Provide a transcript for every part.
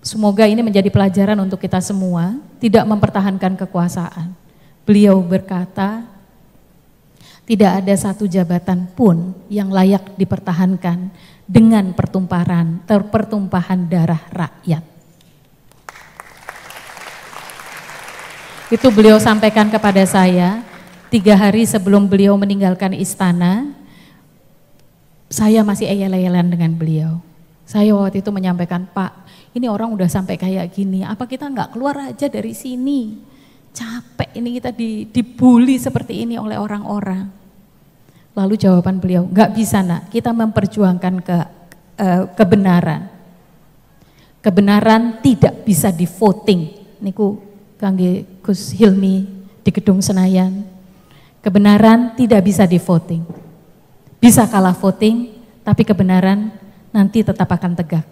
Semoga ini menjadi pelajaran untuk kita semua, tidak mempertahankan kekuasaan. Beliau berkata, tidak ada satu jabatan pun yang layak dipertahankan dengan pertumpahan darah rakyat. Itu beliau sampaikan kepada saya 3 hari sebelum beliau meninggalkan istana. Saya masih eyel-eyelan dengan beliau. Saya waktu itu menyampaikan, Pak, ini orang udah sampai kayak gini, apa kita nggak keluar aja dari sini? Capek ini kita dibully seperti ini oleh orang-orang. Lalu jawaban beliau, nggak bisa nak, kita memperjuangkan kebenaran. Kebenaran tidak bisa di voting. Niku kangge Gus Hilmi di Gedung Senayan. Kebenaran tidak bisa di voting. Bisa kalah voting, tapi kebenaran nanti tetap akan tegak.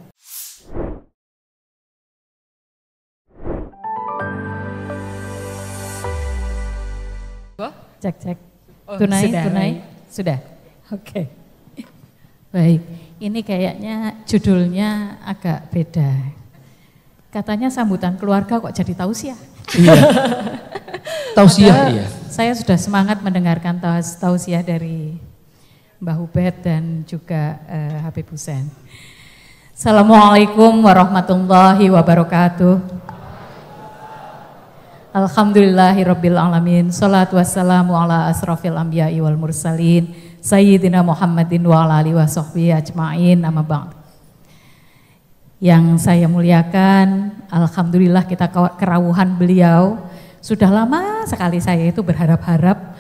Cek. Tunai. Sudah. Oke. Baik. Ini kayaknya judulnya agak beda. Katanya sambutan keluarga kok jadi tausiah. Iya. Tausiah, iya. Saya sudah semangat mendengarkan tausiah dari Mbah Ubed dan juga Habib Hussein. Assalamualaikum warahmatullahi wabarakatuh. Alhamdulillahirabbil alamin. Shalatu wassalamu ala asrofil anbiya'i wal mursalin sayyidina Muhammadin wa ala alihi washabbihi ajmain, amma ba'd. Yang saya muliakan, alhamdulillah kita kerawuhan beliau. Sudah lama sekali saya itu berharap-harap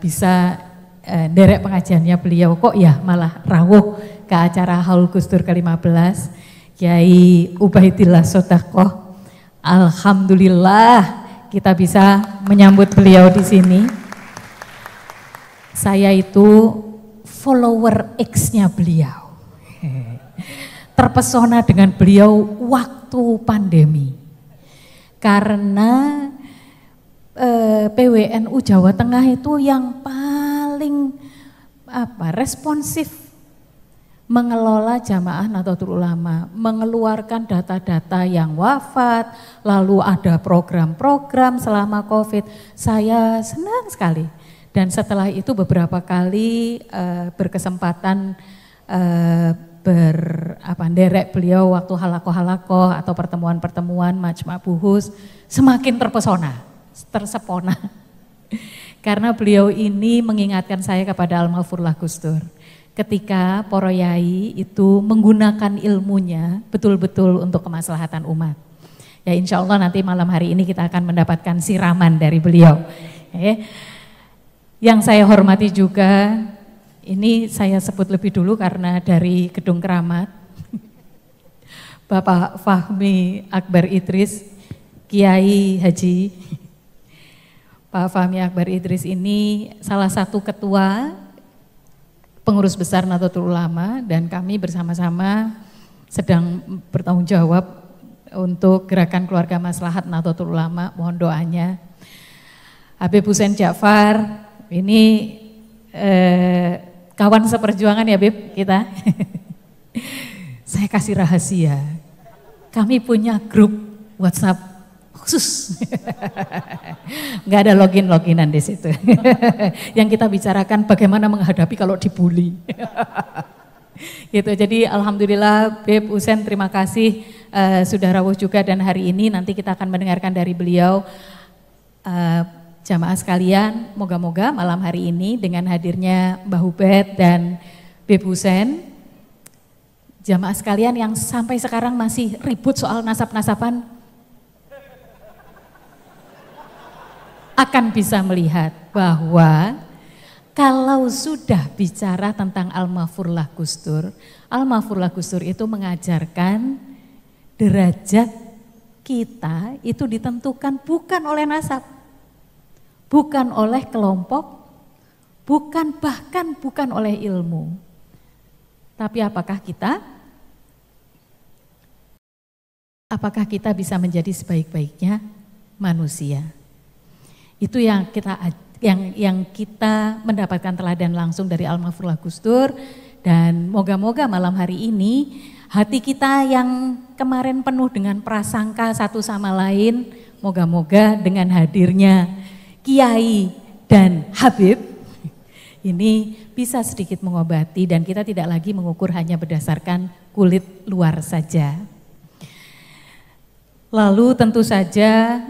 bisa derek pengajiannya beliau, kok ya malah rawuh ke acara Haul Gusdur ke-15 Kiai Ubaidillah Sodakoh. Alhamdulillah kita bisa menyambut beliau di sini. Saya itu follower X-nya beliau. Terpesona dengan beliau waktu pandemi. Karena PWNU Jawa Tengah itu yang paling responsif mengelola jamaah Nahdlatul Ulama, mengeluarkan data-data yang wafat, lalu ada program-program selama COVID. Saya senang sekali. Dan setelah itu beberapa kali berkesempatan derek beliau waktu halakoh-halakoh atau pertemuan-pertemuan majma' buhus, semakin tersepona. Karena beliau ini mengingatkan saya kepada Al-Maghfurlah Gus Dur. Ketika para yai itu menggunakan ilmunya betul-betul untuk kemaslahatan umat. Ya insya Allah nanti malam hari ini kita akan mendapatkan siraman dari beliau. Yang saya hormati juga, ini saya sebut lebih dulu karena dari Gedung Keramat, Bapak Fahmi Akbar Idris, Kiai Haji. Pak Fahmi Akbar Idris ini salah satu ketua pengurus besar Nahdlatul Ulama, dan kami bersama-sama sedang bertanggung jawab untuk gerakan keluarga maslahat Nahdlatul Ulama. Mohon doanya. Habib Hussein Ja'far ini kawan seperjuangan ya Habib kita. Saya kasih rahasia, kami punya grup WhatsApp khusus. Nggak ada loginan di situ. Yang kita bicarakan bagaimana menghadapi kalau dibully. Gitu. Jadi alhamdulillah Beb Hussein terima kasih sudah rawuh juga, dan hari ini nanti kita akan mendengarkan dari beliau. Jamaah sekalian, moga-moga malam hari ini dengan hadirnya Mbah Ubed dan Beb Hussein, jamaah sekalian yang sampai sekarang masih ribut soal nasab-nasaban akan bisa melihat bahwa kalau sudah bicara tentang Al-Maghfurlah Gus Dur, Al-Maghfurlah Gus Dur itu mengajarkan derajat kita itu ditentukan bukan oleh nasab, bukan oleh kelompok, bahkan bukan oleh ilmu. Tapi apakah kita bisa menjadi sebaik-baiknya manusia? Itu yang kita mendapatkan teladan langsung dari Al-Maghfurlah Gus Dur, dan moga-moga malam hari ini hati kita yang kemarin penuh dengan prasangka satu sama lain, moga-moga dengan hadirnya Kiai dan Habib ini bisa sedikit mengobati dan kita tidak lagi mengukur hanya berdasarkan kulit luar saja. Lalu tentu saja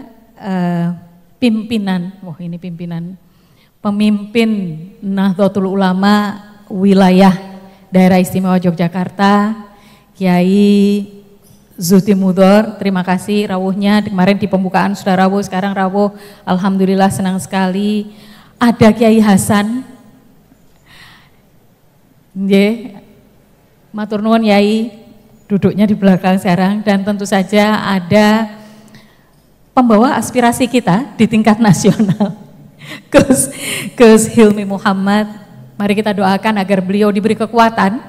pimpinan pemimpin Nahdlatul Ulama wilayah Daerah Istimewa Yogyakarta, Kiai Zuhdi Mudhor, terima kasih rawuhnya, kemarin di pembukaan sudah rawuh, sekarang rawuh, alhamdulillah senang sekali. Ada Kiai Hasan, matur nuwun Yai, duduknya di belakang sekarang, dan tentu saja ada pembawa aspirasi kita di tingkat nasional, Gus Hilmi Muhammad. Mari kita doakan agar beliau diberi kekuatan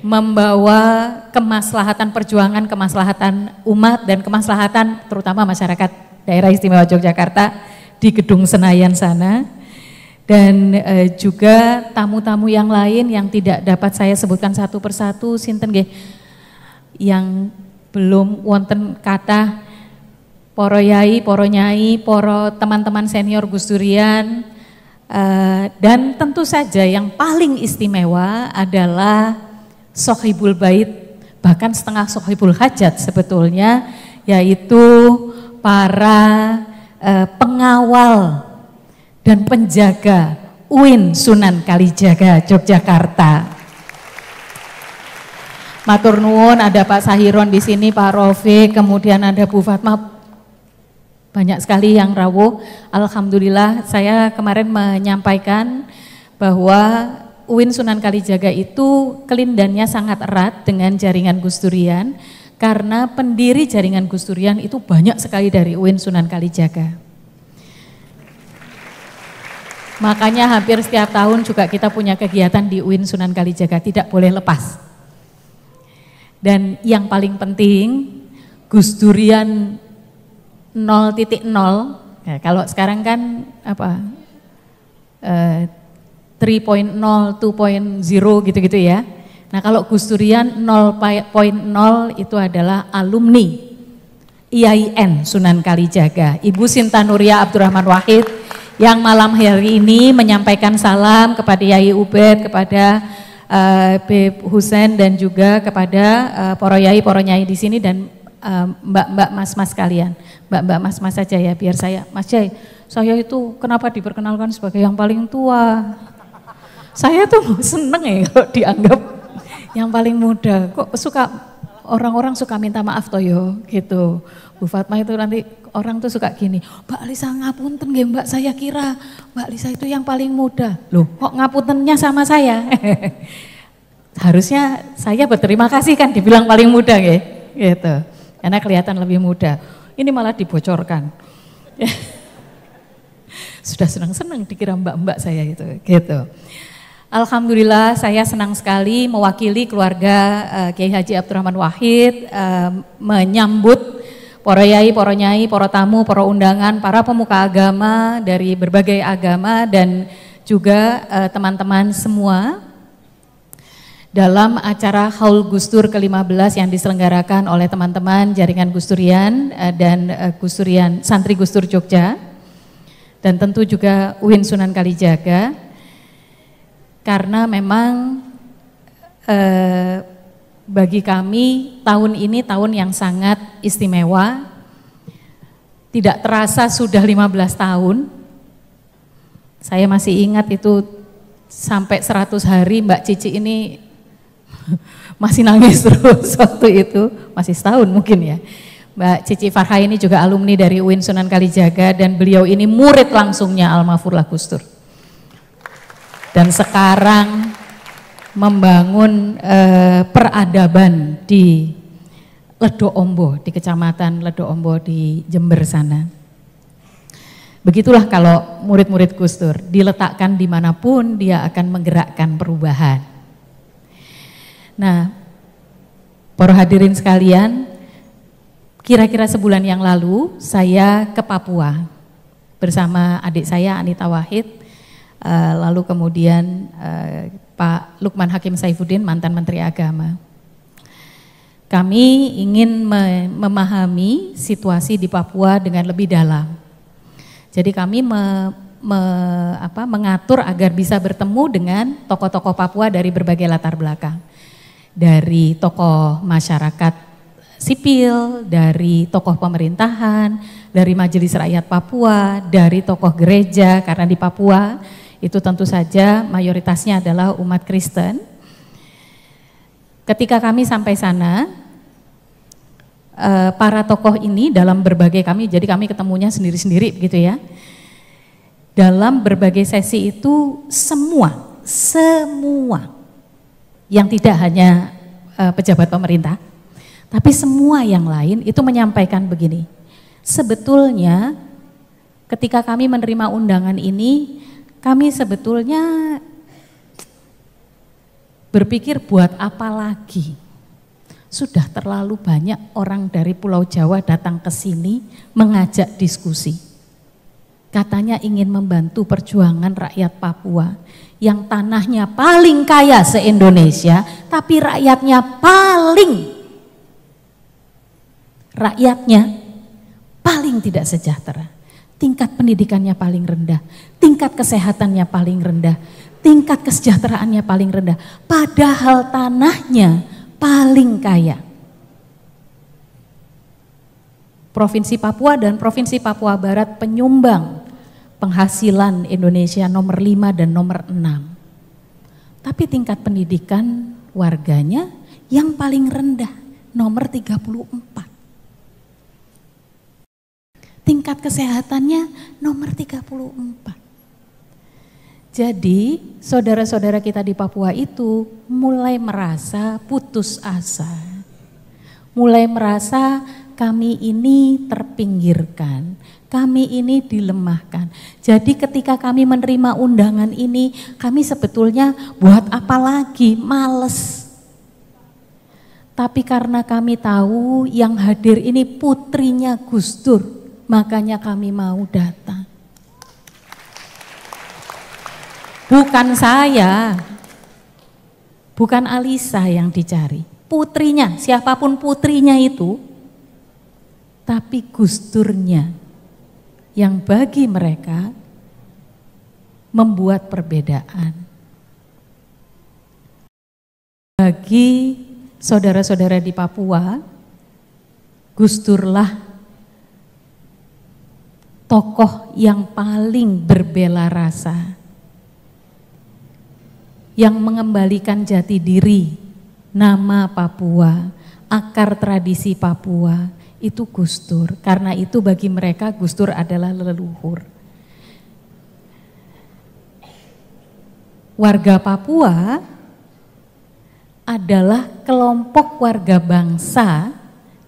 membawa kemaslahatan perjuangan, kemaslahatan umat dan kemaslahatan terutama masyarakat Daerah Istimewa Yogyakarta di Gedung Senayan sana. Dan juga tamu-tamu yang lain yang tidak dapat saya sebutkan satu persatu, sinten nggih yang belum wonten kata, poro yai, poro nyai, poro teman-teman senior Gus Durian, dan tentu saja yang paling istimewa adalah Sohibul Bait, bahkan setengah Sohibul Hajat sebetulnya, yaitu para pengawal dan penjaga UIN Sunan Kalijaga Yogyakarta. Matur nuwun, ada Pak Sahiron di sini, Pak Rofiq, kemudian ada Bu Fatma, banyak sekali yang rawuh. Alhamdulillah, saya kemarin menyampaikan bahwa UIN Sunan Kalijaga itu kelindannya sangat erat dengan jaringan Gus Durian, karena pendiri jaringan Gus Durian itu banyak sekali dari UIN Sunan Kalijaga. Makanya hampir setiap tahun juga kita punya kegiatan di UIN Sunan Kalijaga, tidak boleh lepas. Dan yang paling penting, Gus Durian 0.0, ya, kalau sekarang kan apa 3.0, 2.0 gitu-gitu ya. Nah kalau Gus Durian 0.0 itu adalah alumni IAIN Sunan Kalijaga. Ibu Sinta Nuria Abdurrahman Wahid yang malam hari ini menyampaikan salam kepada Yai Ubed, kepada Beb Husen dan juga kepada poro yai, poro nyai di sini dan mbak-mbak mas-mas kalian. Mbak-mbak mas-mas saja ya, biar saya, Mas Jai, saya itu kenapa diperkenalkan sebagai yang paling tua? Saya tuh seneng ya kalau dianggap yang paling muda. Kok suka orang-orang suka minta maaf toh yo gitu. Bu Fatma itu nanti orang tuh suka gini, Mbak Lisa ngapunten nggih Mbak, saya kira Mbak Lisa itu yang paling muda. Loh kok ngapuntennya sama saya? Harusnya saya berterima kasih kan dibilang paling muda nggih, gitu. Karena kelihatan lebih muda. Ini malah dibocorkan. Sudah senang-senang dikira mbak-mbak saya gitu. Alhamdulillah saya senang sekali mewakili keluarga Kiai Haji Abdurrahman Wahid menyambut poro yai, poro nyai, poro tamu, poro undangan, para pemuka agama dari berbagai agama dan juga teman-teman semua dalam acara Haul Gusdur ke-15 yang diselenggarakan oleh teman-teman jaringan Gus Durian dan Gus Durian Santri Gusdur Jogja dan tentu juga UIN Sunan Kalijaga, karena memang bagi kami tahun ini tahun yang sangat istimewa. Tidak terasa sudah 15 tahun. Saya masih ingat itu sampai 100 hari Mbak Cici ini masih nangis terus waktu itu, masih setahun mungkin ya. Mbak Cici Farha ini juga alumni dari UIN Sunan Kalijaga dan beliau ini murid langsungnya Almarhumlah Gus Dur. Dan sekarang membangun peradaban di Ledo Ombo, di Kecamatan Ledo Ombo di Jember sana. Begitulah kalau murid-murid Gus Dur, diletakkan dimanapun dia akan menggerakkan perubahan. Nah, para hadirin sekalian, kira-kira sebulan yang lalu saya ke Papua bersama adik saya Anita Wahid, lalu kemudian Pak Lukman Hakim Saifuddin, mantan Menteri Agama. kami ingin memahami situasi di Papua dengan lebih dalam. Jadi kami mengatur agar bisa bertemu dengan tokoh-tokoh Papua dari berbagai latar belakang. Dari tokoh masyarakat sipil, dari tokoh pemerintahan, dari Majelis Rakyat Papua, dari tokoh gereja, karena di Papua itu tentu saja mayoritasnya adalah umat Kristen. Ketika kami sampai sana, para tokoh ini dalam berbagai jadi kami ketemunya sendiri-sendiri begitu ya. Dalam berbagai sesi itu semua yang tidak hanya pejabat pemerintah, tapi semua yang lain itu menyampaikan begini. Sebetulnya ketika kami menerima undangan ini, kami sebetulnya berpikir buat apa lagi? Sudah terlalu banyak orang dari Pulau Jawa datang ke sini mengajak diskusi. Katanya ingin membantu perjuangan rakyat Papua yang tanahnya paling kaya se-Indonesia, tapi rakyatnya paling tidak sejahtera. Tingkat pendidikannya paling rendah, tingkat kesehatannya paling rendah, tingkat kesejahteraannya paling rendah. Padahal tanahnya paling kaya. Provinsi Papua dan Provinsi Papua Barat penyumbang penghasilan Indonesia nomor 5 dan nomor 6. Tapi tingkat pendidikan warganya yang paling rendah, nomor 34. Tingkat kesehatannya nomor 34. Jadi saudara-saudara kita di Papua itu mulai merasa putus asa, mulai merasa kami ini terpinggirkan, kami ini dilemahkan. Jadi ketika kami menerima undangan ini, kami sebetulnya buat apa lagi, males. Tapi karena kami tahu yang hadir ini putrinya Gus Dur, makanya kami mau datang. Bukan saya, bukan Alisa yang dicari, putrinya, siapapun putrinya itu, tapi Gus Durnya yang bagi mereka membuat perbedaan. Bagi saudara-saudara di Papua, Gus Durlah tokoh yang paling berbela rasa, yang mengembalikan jati diri, nama Papua, akar tradisi Papua, itu Gus Dur. Karena itu bagi mereka Gus Dur adalah leluhur. Warga Papua adalah kelompok warga bangsa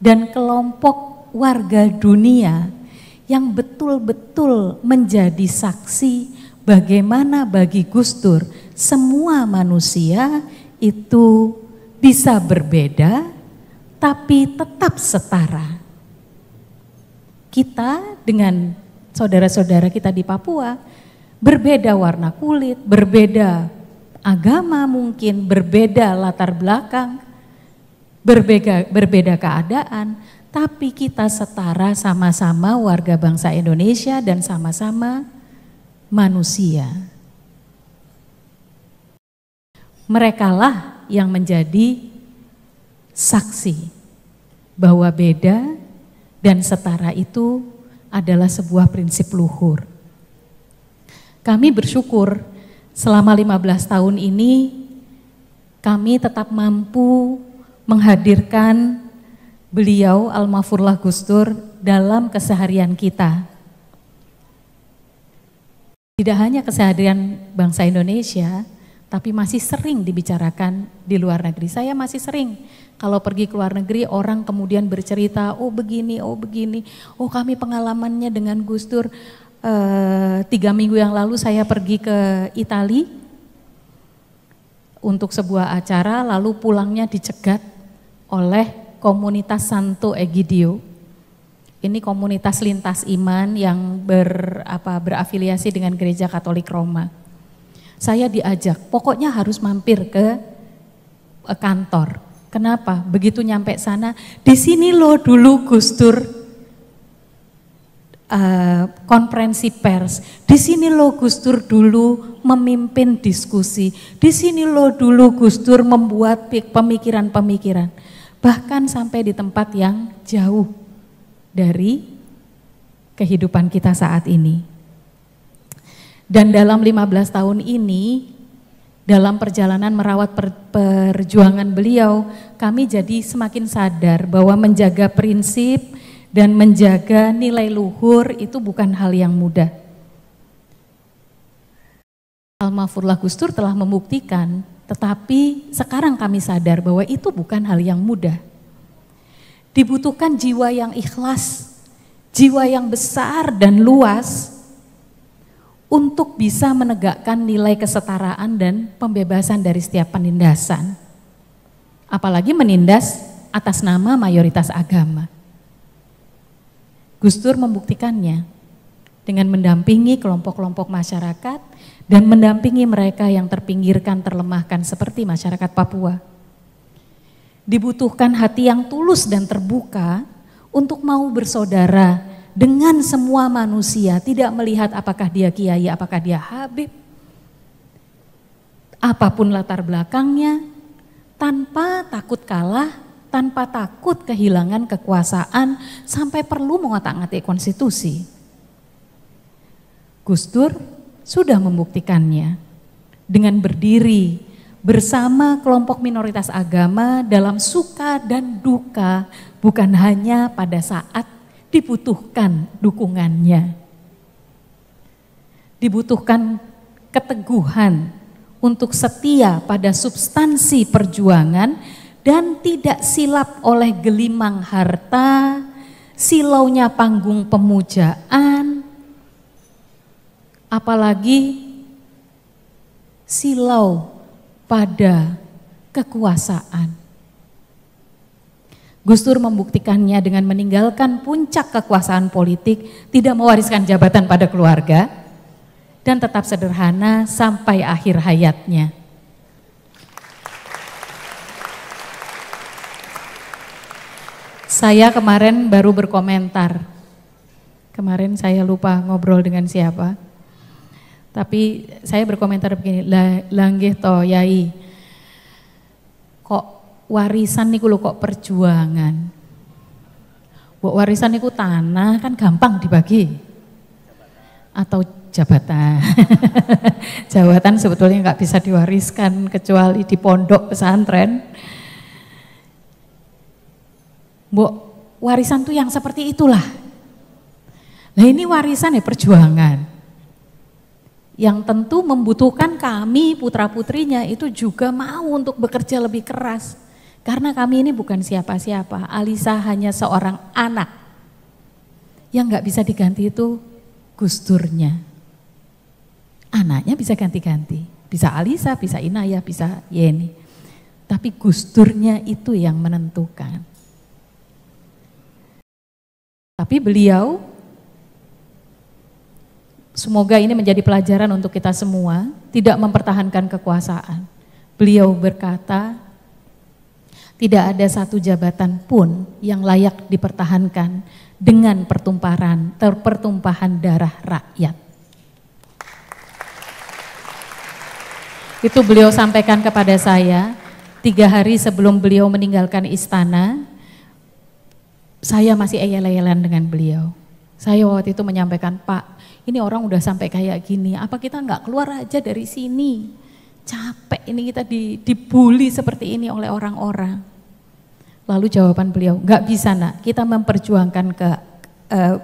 dan kelompok warga dunia yang betul-betul menjadi saksi bagaimana bagi Gus Dur semua manusia itu bisa berbeda tapi tetap setara. Kita dengan saudara-saudara kita di Papua berbeda warna kulit, berbeda agama mungkin, berbeda latar belakang, berbeda keadaan, tapi kita setara, sama-sama warga bangsa Indonesia dan sama-sama manusia. Merekalah yang menjadi saksi bahwa beda dan setara itu adalah sebuah prinsip luhur. Kami bersyukur selama 15 tahun ini kami tetap mampu menghadirkan beliau Almarhumlah Gus Dur dalam keseharian kita. Tidak hanya keseharian bangsa Indonesia, tapi masih sering dibicarakan di luar negeri. Saya masih sering kalau pergi ke luar negeri orang kemudian bercerita, oh begini, oh kami pengalamannya dengan Gus Dur. 3 minggu yang lalu saya pergi ke Italia untuk sebuah acara, lalu pulangnya dicegat oleh komunitas Santo Egidio. Ini komunitas lintas iman yang berafiliasi dengan Gereja Katolik Roma. Saya diajak, pokoknya harus mampir ke kantor Kenapa? Begitu nyampe sana, di sini loh dulu Gus Dur konferensi pers. Di sini loh Gus Dur dulu memimpin diskusi. Di sini loh dulu Gus Dur membuat pemikiran-pemikiran. Bahkan sampai di tempat yang jauh dari kehidupan kita saat ini. Dan dalam 15 tahun ini, dalam perjalanan merawat perjuangan beliau, kami jadi semakin sadar bahwa menjaga prinsip dan menjaga nilai luhur itu bukan hal yang mudah. Almarhumlah Gus Dur telah membuktikan, tetapi sekarang kami sadar bahwa itu bukan hal yang mudah. Dibutuhkan jiwa yang ikhlas, jiwa yang besar dan luas untuk bisa menegakkan nilai kesetaraan dan pembebasan dari setiap penindasan. Apalagi menindas atas nama mayoritas agama. Gus Dur membuktikannya dengan mendampingi kelompok-kelompok masyarakat dan mendampingi mereka yang terpinggirkan, terlemahkan seperti masyarakat Papua. Dibutuhkan hati yang tulus dan terbuka untuk mau bersaudara dengan semua manusia, tidak melihat apakah dia kiai, apakah dia habib, apapun latar belakangnya, tanpa takut kalah, tanpa takut kehilangan kekuasaan, sampai perlu mengotak-ngatik konstitusi. Gus Dur sudah membuktikannya dengan berdiri bersama kelompok minoritas agama dalam suka dan duka, bukan hanya pada saat dibutuhkan dukungannya. Dibutuhkan keteguhan untuk setia pada substansi perjuangan dan tidak silap oleh gelimang harta, silaunya panggung pemujaan, apalagi silau pada kekuasaan. Gus Dur membuktikannya dengan meninggalkan puncak kekuasaan politik, tidak mewariskan jabatan pada keluarga, dan tetap sederhana sampai akhir hayatnya. Saya kemarin baru berkomentar, kemarin saya lupa ngobrol dengan siapa, tapi saya berkomentar begini, langgih to yai, kok warisan niku lho kok perjuangan. Mbok warisan niku tanah kan gampang dibagi. Atau jabatan. Jabatan sebetulnya nggak bisa diwariskan kecuali di pondok pesantren. Mbok warisan tuh yang seperti itulah. Nah ini warisan ya perjuangan. Yang tentu membutuhkan kami putra-putrinya itu juga mau untuk bekerja lebih keras. Karena kami ini bukan siapa-siapa, Alisa hanya seorang anak. Yang gak bisa diganti itu Gus Durnya. Anaknya bisa ganti-ganti, bisa Alisa, bisa Inayah, bisa Yeni. Tapi Gus Durnya itu yang menentukan. Tapi beliau, semoga ini menjadi pelajaran untuk kita semua, tidak mempertahankan kekuasaan. Beliau berkata, tidak ada satu jabatan pun yang layak dipertahankan dengan pertumpahan darah rakyat. Itu beliau sampaikan kepada saya 3 hari sebelum beliau meninggalkan istana. Saya masih eyel-eyelan dengan beliau. Saya waktu itu menyampaikan, Pak, ini orang udah sampai kayak gini, apa kita nggak keluar aja dari sini? Capek ini kita dibully seperti ini oleh orang-orang. Lalu jawaban beliau, nggak bisa nak, kita memperjuangkan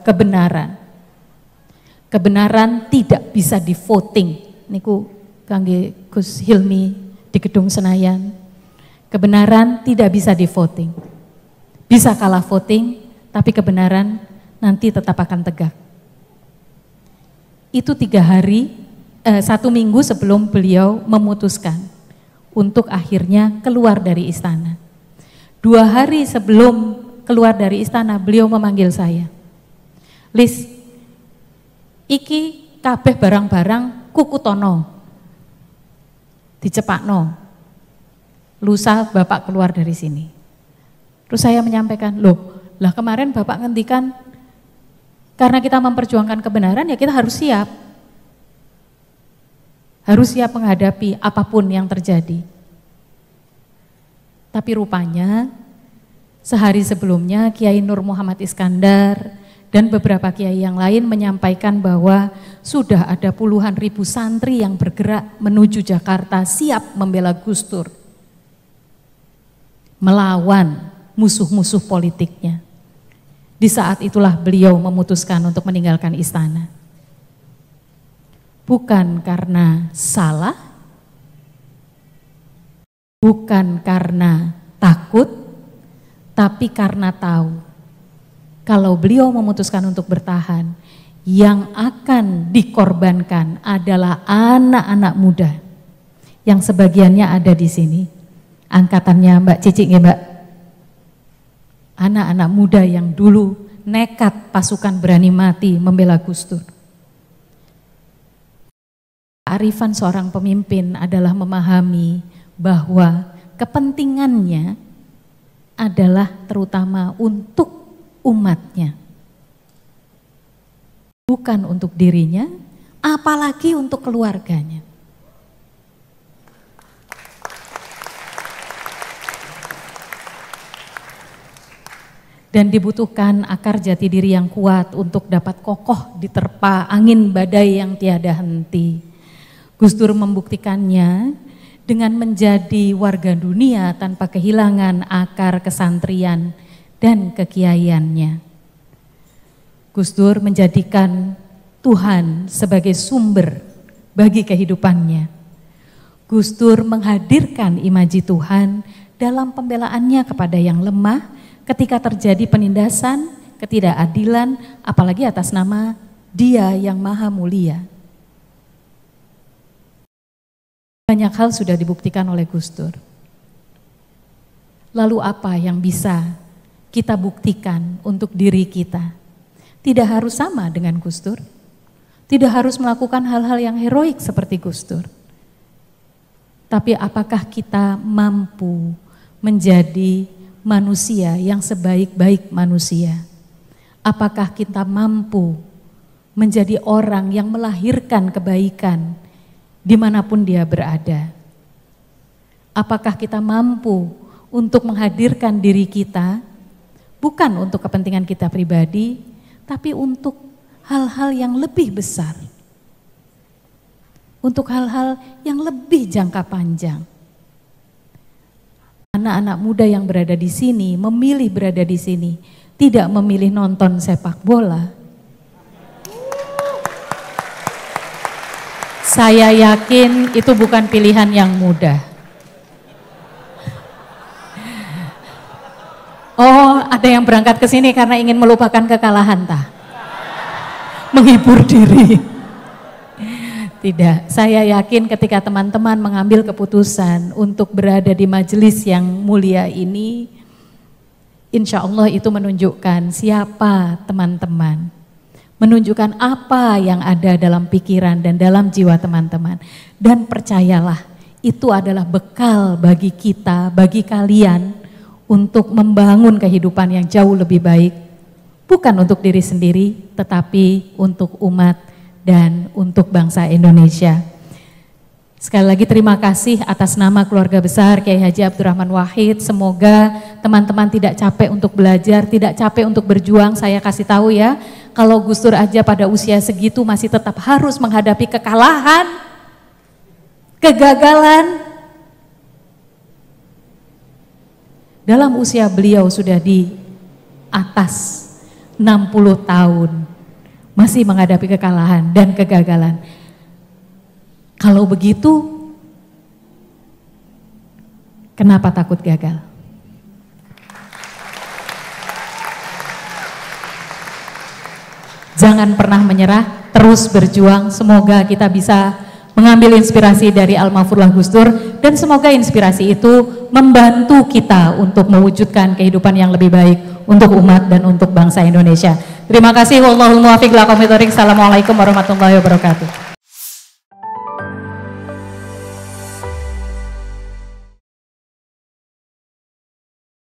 kebenaran. Kebenaran tidak bisa di voting. Niku kangge Gus Hilmi di Gedung Senayan. Kebenaran tidak bisa di voting. Bisa kalah voting, tapi kebenaran nanti tetap akan tegak. Itu 3 hari, 1 minggu sebelum beliau memutuskan untuk akhirnya keluar dari istana. 2 hari sebelum keluar dari istana, beliau memanggil saya. Lis, iki kabeh barang-barang kuku tono, dicepakno. lusa Bapak keluar dari sini. Terus saya menyampaikan, loh lah kemarin Bapak ngendikan karena kita memperjuangkan kebenaran ya kita harus siap. Harus siap menghadapi apapun yang terjadi. Tapi rupanya sehari sebelumnya Kiai Nur Muhammad Iskandar dan beberapa kiai yang lain menyampaikan bahwa sudah ada puluhan ribu santri yang bergerak menuju Jakarta siap membela Gus Dur, melawan musuh-musuh politiknya. Di saat itulah beliau memutuskan untuk meninggalkan istana. Bukan karena salah, bukan karena takut, tapi karena tahu kalau beliau memutuskan untuk bertahan, yang akan dikorbankan adalah anak-anak muda yang sebagiannya ada di sini. Angkatannya Mbak Cici, ya Mbak. Anak-anak muda yang dulu nekat pasukan berani mati membela Gus Dur. Kearifan seorang pemimpin adalah memahami bahwa kepentingannya adalah terutama untuk umatnya, bukan untuk dirinya, apalagi untuk keluarganya. Dan dibutuhkan akar jati diri yang kuat untuk dapat kokoh diterpa angin badai yang tiada henti. Gus Dur membuktikannya dengan menjadi warga dunia tanpa kehilangan akar kesantrian dan kekiaiannya. Gus Dur menjadikan Tuhan sebagai sumber bagi kehidupannya. Gus Dur menghadirkan imaji Tuhan dalam pembelaannya kepada yang lemah ketika terjadi penindasan, ketidakadilan, apalagi atas nama Dia yang Maha Mulia. Banyak hal sudah dibuktikan oleh Gus Dur. Lalu apa yang bisa kita buktikan untuk diri kita? Tidak harus sama dengan Gus Dur. Tidak harus melakukan hal-hal yang heroik seperti Gus Dur. Tapi apakah kita mampu menjadi manusia yang sebaik-baik manusia? Apakah kita mampu menjadi orang yang melahirkan kebaikan dimanapun dia berada? Apakah kita mampu untuk menghadirkan diri kita bukan untuk kepentingan kita pribadi, tapi untuk hal-hal yang lebih besar, untuk hal-hal yang lebih jangka panjang? Anak-anak muda yang berada di sini, memilih berada di sini, tidak memilih nonton sepak bola. Saya yakin itu bukan pilihan yang mudah. Oh, ada yang berangkat ke sini karena ingin melupakan kekalahan, tah? Menghibur diri. Tidak, saya yakin ketika teman-teman mengambil keputusan untuk berada di majelis yang mulia ini, insya Allah itu menunjukkan siapa teman-teman, menunjukkan apa yang ada dalam pikiran dan dalam jiwa teman-teman. Dan percayalah, itu adalah bekal bagi kita, bagi kalian untuk membangun kehidupan yang jauh lebih baik, bukan untuk diri sendiri, tetapi untuk umat dan untuk bangsa Indonesia. Sekali lagi terima kasih atas nama keluarga besar Kiai Haji Abdurrahman Wahid. Semoga teman-teman tidak capek untuk belajar, tidak capek untuk berjuang. Saya kasih tahu ya, kalau Gus Dur aja pada usia segitu masih tetap harus menghadapi kekalahan, kegagalan. Dalam usia beliau sudah di atas 60 tahun, masih menghadapi kekalahan dan kegagalan. Kalau begitu, kenapa takut gagal? Jangan pernah menyerah, terus berjuang. Semoga kita bisa mengambil inspirasi dari Almarhum Gus Dur, dan semoga inspirasi itu membantu kita untuk mewujudkan kehidupan yang lebih baik untuk umat dan untuk bangsa Indonesia. Terima kasih. Wallahul muwaffiq. Assalamualaikum warahmatullahi wabarakatuh.